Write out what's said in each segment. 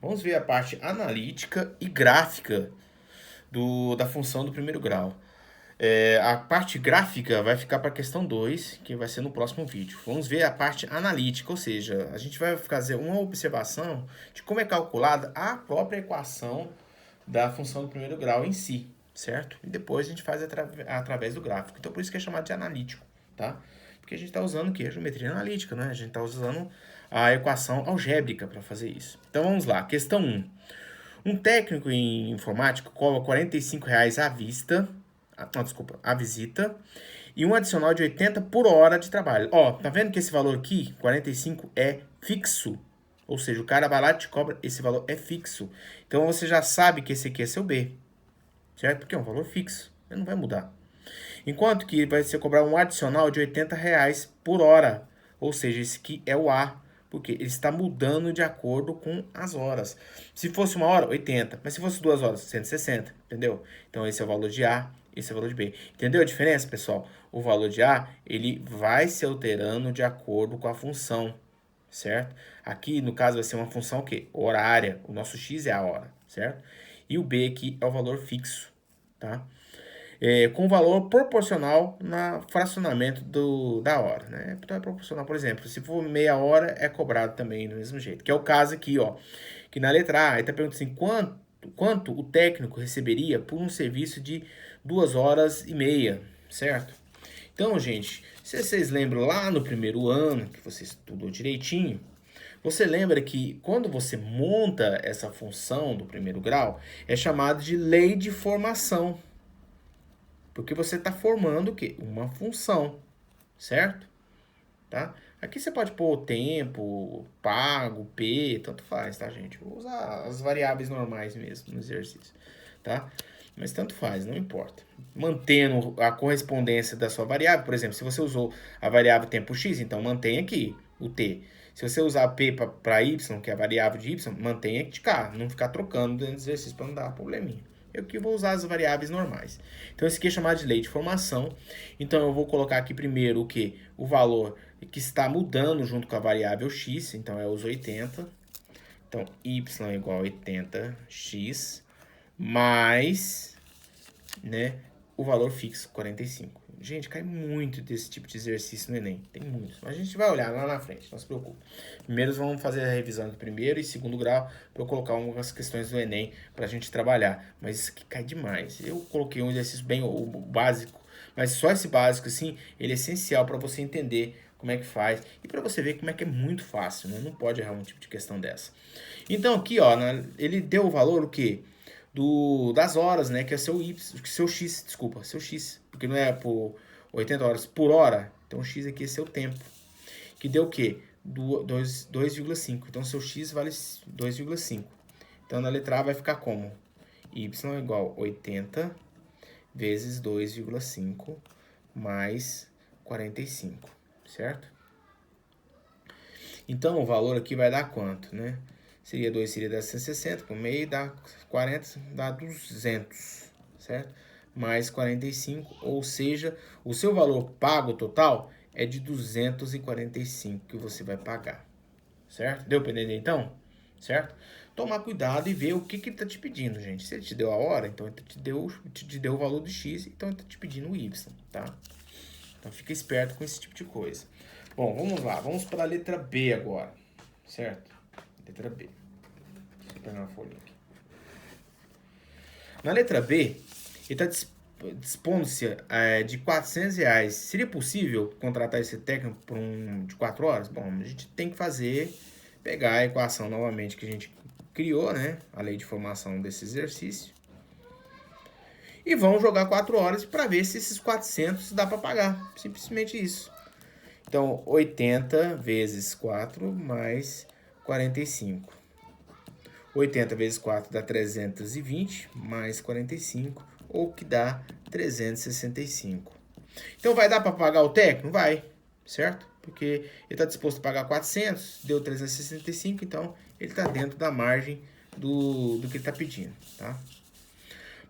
Vamos ver a parte analítica e gráfica da função do primeiro grau. A parte gráfica vai ficar para a questão 2, que vai ser no próximo vídeo. Vamos ver a parte analítica, ou seja, a gente vai fazer uma observação de como é calculada a própria equação da função do primeiro grau em si, certo? E depois a gente faz através do gráfico. Então por isso que é chamado de analítico, tá? Porque a gente está usando o quê? A geometria analítica, né? A gente está usando a equação algébrica para fazer isso. Então vamos lá, questão 1. Um técnico em informática cobra R$ 45 à vista, à visita, e um adicional de 80 por hora de trabalho. Ó, tá vendo que esse valor aqui, 45, é fixo? Ou seja, o cara vai lá e te cobra, esse valor é fixo. Então você já sabe que esse aqui é seu B, certo? Porque é um valor fixo, ele não vai mudar. Enquanto que vai ser cobrar um adicional de R$ 80 por hora. Ou seja, esse aqui é o A, porque ele está mudando de acordo com as horas. Se fosse uma hora, 80. Mas se fosse 2 horas, 160, entendeu? Então esse é o valor de A, esse é o valor de B. Entendeu a diferença, pessoal? O valor de A, ele vai se alterando de acordo com a função, certo? Aqui, no caso, vai ser uma função o quê? Horária. O nosso X é a hora, certo? E o B aqui é o valor fixo, tá? Com valor proporcional no fracionamento da hora, né? Então é proporcional, por exemplo, se for meia hora, é cobrado também do mesmo jeito. Que é o caso aqui, ó, que na letra A, ele está perguntando assim, quanto o técnico receberia por um serviço de 2 horas e meia, certo? Então, gente, se vocês lembram lá no primeiro ano, que você estudou direitinho, você lembra que quando você monta essa função do primeiro grau, é chamado de lei de formação. Porque você está formando o quê? Uma função, certo? Tá? Aqui você pode pôr tempo, pago, P, tanto faz, tá, gente? Vou usar as variáveis normais mesmo no exercício, tá? Mas tanto faz, não importa. Mantendo a correspondência da sua variável, por exemplo, se você usou a variável tempo x, então mantém aqui o t. Se você usar p para y, que é a variável de y, mantenha de k, não ficar trocando dentro do exercício para não dar probleminha. Eu que vou usar as variáveis normais. Então, esse aqui é chamado de lei de formação. Então, eu vou colocar aqui primeiro o que? O valor que está mudando junto com a variável x. Então, é os 80. Então, y é igual a 80x mais, né, o valor fixo, 45. Gente, cai muito desse tipo de exercício no Enem. Tem muitos. Mas a gente vai olhar lá na frente, não se preocupe. Primeiro vamos fazer a revisão do primeiro e segundo grau para eu colocar algumas questões do Enem para a gente trabalhar. Mas isso aqui cai demais. Eu coloquei um exercício bem o básico, mas só esse básico, assim, ele é essencial para você entender como é que faz e para você ver como é que é muito fácil, né? Não pode errar um tipo de questão dessa. Então aqui, ó, ele deu o valor o quê? Das horas, né? Que é seu x, desculpa, seu x. Porque não é por 80 horas por hora. Então, x aqui é seu tempo. Que deu o quê? 2,5. Então, seu x vale 2,5. Então, na letra A vai ficar como? Y é igual a 80 vezes 2,5 mais 45, certo? Então, o valor aqui vai dar quanto, né? Seria 2, seria dar 160, por meio dá 40, dá 200, certo? Mais 45, ou seja, o seu valor pago total é de 245 que você vai pagar, certo? Deu para entender então? Certo? Tomar cuidado e ver o que ele está te pedindo, gente. Se ele te deu a hora, então ele te deu o valor do X, então ele está te pedindo o Y, tá? Então fica esperto com esse tipo de coisa. Bom, vamos lá, vamos para a letra B agora, certo? Letra B. Deixa eu pegar uma folha aqui. Na letra B, ele está dispondo-se de R$ 400. Seria possível contratar esse técnico por de 4 horas? Bom, a gente tem que pegar a equação novamente que a gente criou, né? A lei de formação desse exercício. E vamos jogar 4 horas para ver se esses 400 dá para pagar. Simplesmente isso. Então, 80 vezes 4 mais 45. 80 vezes 4 dá 320, mais 45, ou que dá 365. Então, vai dar para pagar o técnico? Vai, certo? Porque ele está disposto a pagar 400, deu 365, então ele está dentro da margem do que ele está pedindo, tá?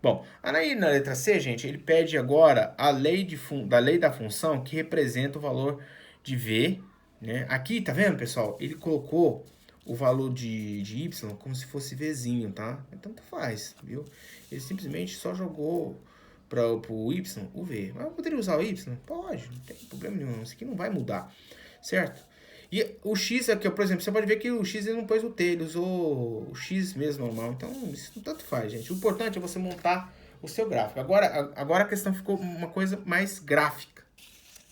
Bom, aí na letra C, gente, ele pede agora a da lei da função que representa o valor de V, né? Aqui, tá vendo, pessoal? Ele colocou o valor de y como se fosse vzinho, tá? Então, tanto faz, viu? Ele simplesmente só jogou para o y o v. Mas eu poderia usar o y? Pode, não tem problema nenhum. Isso aqui não vai mudar, certo? E o x aqui, por exemplo, você pode ver que o x ele não pôs o t, ele usou o x mesmo normal. Então, isso não tanto faz, gente. O importante é você montar o seu gráfico. Agora a questão ficou uma coisa mais gráfica,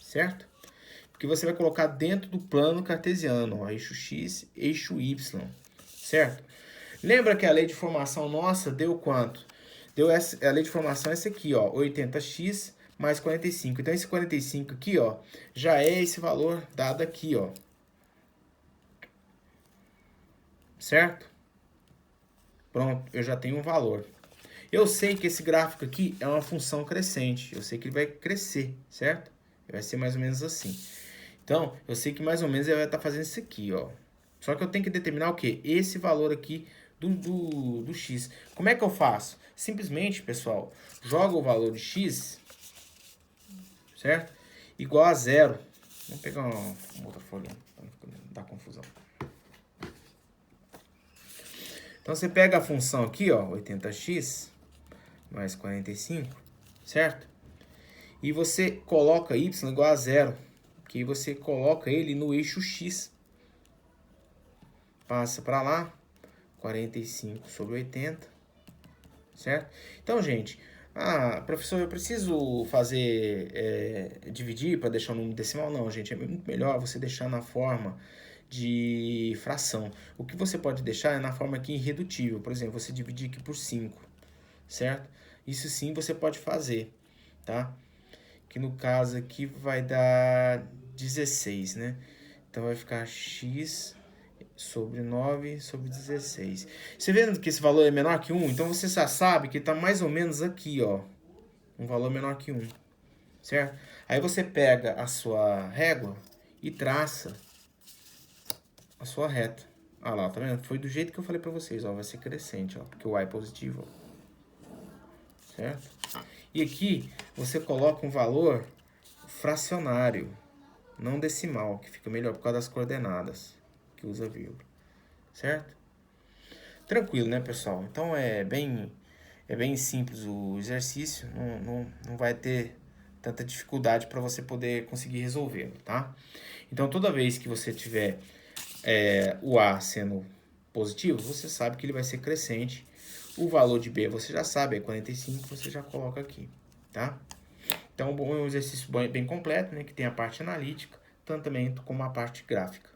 certo? Porque você vai colocar dentro do plano cartesiano, ó, eixo x, eixo y, certo? Lembra que a lei de formação nossa deu quanto? Deu a lei de formação essa aqui, ó, 80x mais 45. Então, esse 45 aqui, ó, já é esse valor dado aqui, ó. Certo? Pronto, eu já tenho um valor. Eu sei que esse gráfico aqui é uma função crescente. Eu sei que ele vai crescer, certo? Vai ser mais ou menos assim. Então, eu sei que mais ou menos ele vai estar fazendo isso aqui, ó. Só que eu tenho que determinar o quê? Esse valor aqui do x. Como é que eu faço? Simplesmente, pessoal, joga o valor de x, certo? Igual a zero. Vamos pegar uma outra folha para não dar confusão. Então, você pega a função aqui, ó, 80x mais 45, certo? E você coloca y igual a zero, que você coloca ele no eixo x. Passa para lá, 45 sobre 80, certo? Então, gente, professor, eu preciso fazer, dividir para deixar o número decimal? Não, gente, é muito melhor você deixar na forma de fração. O que você pode deixar é na forma aqui irredutível. Por exemplo, você dividir aqui por 5, certo? Isso sim você pode fazer, tá? Que no caso aqui vai dar 16, né? Então vai ficar x sobre 9 sobre 16. Você vendo que esse valor é menor que 1? Então você já sabe que está mais ou menos aqui, ó. Um valor menor que 1, certo? Aí você pega a sua régua e traça a sua reta. Ah lá, tá vendo? Foi do jeito que eu falei pra vocês, ó. Vai ser crescente, ó. Porque o y é positivo, ó. Certo? E aqui você coloca um valor fracionário, não decimal, que fica melhor por causa das coordenadas, que usa vírgula. Certo? Tranquilo, né, pessoal? Então é bem simples o exercício. Não vai ter tanta dificuldade para você poder conseguir resolvê-lo, tá? Então, toda vez que você tiver o A sendo positivo, você sabe que ele vai ser crescente. O valor de B você já sabe, é 45, você já coloca aqui, tá? Então, é um exercício bem completo, né? Que tem a parte analítica, tanto também como a parte gráfica.